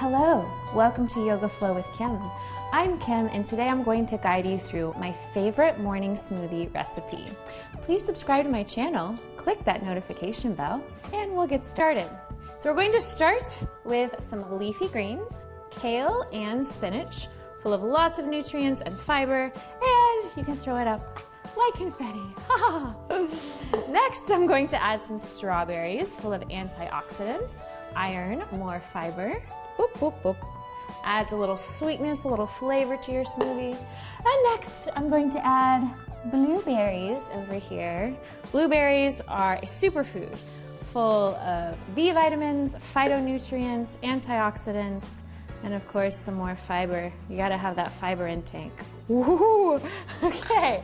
Hello, welcome to Yoga Flow with Kim. I'm Kim and today I'm going to guide you through my favorite morning smoothie recipe. Please subscribe to my channel, click that notification bell, and we'll get started. So we're going to start with some leafy greens, kale and spinach, full of lots of nutrients and fiber, and you can throw it up like confetti. Next, I'm going to add some strawberries full of antioxidants, iron, more fiber. Boop, boop, boop. Adds a little sweetness, a little flavor to your smoothie. And next, I'm going to add blueberries over here. Blueberries are a superfood full of B vitamins, phytonutrients, antioxidants, and of course, some more fiber. You gotta have that fiber intake. Woohoo! Okay,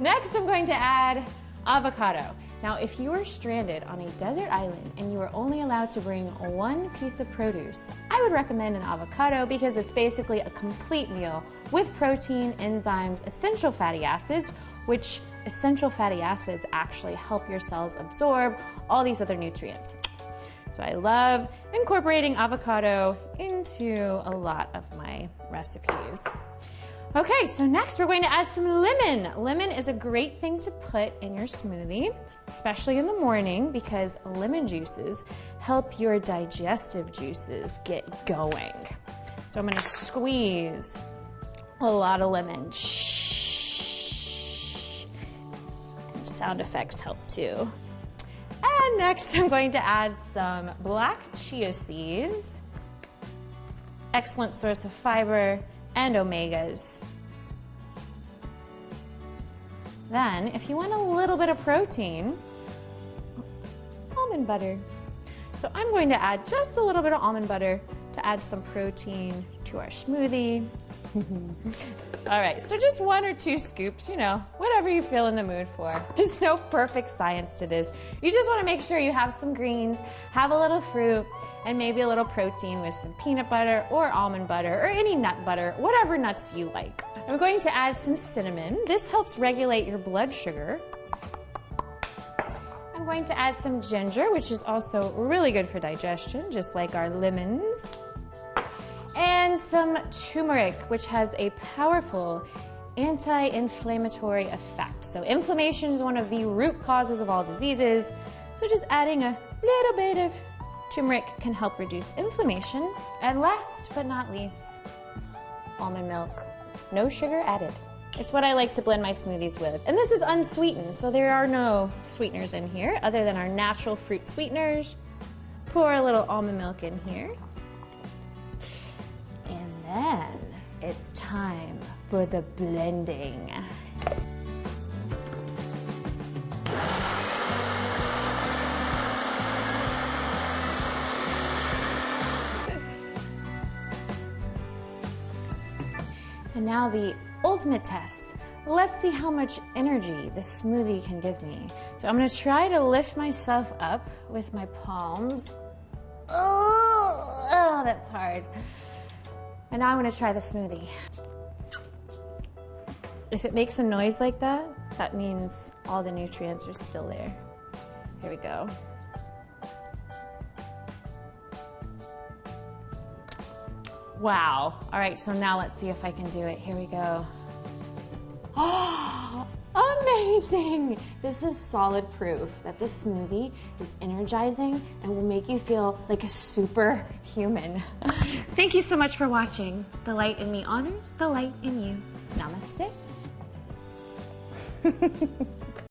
next I'm going to add avocado. Now, if you are stranded on a desert island and you are only allowed to bring one piece of produce, I would recommend an avocado because it's basically a complete meal with protein, enzymes, essential fatty acids, which essential fatty acids actually help your cells absorb all these other nutrients. So I love incorporating avocado into a lot of my recipes. Okay, so next we're going to add some lemon. Lemon is a great thing to put in your smoothie, especially in the morning because lemon juices help your digestive juices get going. So I'm gonna squeeze a lot of lemon. Shh. And sound effects help too. And next I'm going to add some black chia seeds. Excellent source of fiber and omegas. Then, if you want a little bit of protein, almond butter. So I'm going to add just a little bit of almond butter to add some protein to our smoothie. All right, so just 1 or 2 scoops, you know, whatever you feel in the mood for. There's no perfect science to this. You just want to make sure you have some greens, have a little fruit, and maybe a little protein with some peanut butter or almond butter or any nut butter, whatever nuts you like. I'm going to add some cinnamon. This helps regulate your blood sugar. I'm going to add some ginger, which is also really good for digestion, just like our lemons. And some turmeric, which has a powerful anti-inflammatory effect. So inflammation is one of the root causes of all diseases. So just adding a little bit of turmeric can help reduce inflammation. And last but not least, almond milk. No sugar added. It's what I like to blend my smoothies with. And this is unsweetened, so there are no sweeteners in here other than our natural fruit sweeteners. Pour a little almond milk in here. And then it's time for the blending. And now the ultimate test. Let's see how much energy the smoothie can give me. So I'm gonna try to lift myself up with my palms. Oh, that's hard. And now I'm gonna try the smoothie. If it makes a noise like that, that means all the nutrients are still there. Here we go. Wow. All right, so now let's see if I can do it. Here we go. Oh, amazing. This is solid proof that this smoothie is energizing and will make you feel like a superhuman. Thank you so much for watching. The light in me honors the light in you. Namaste.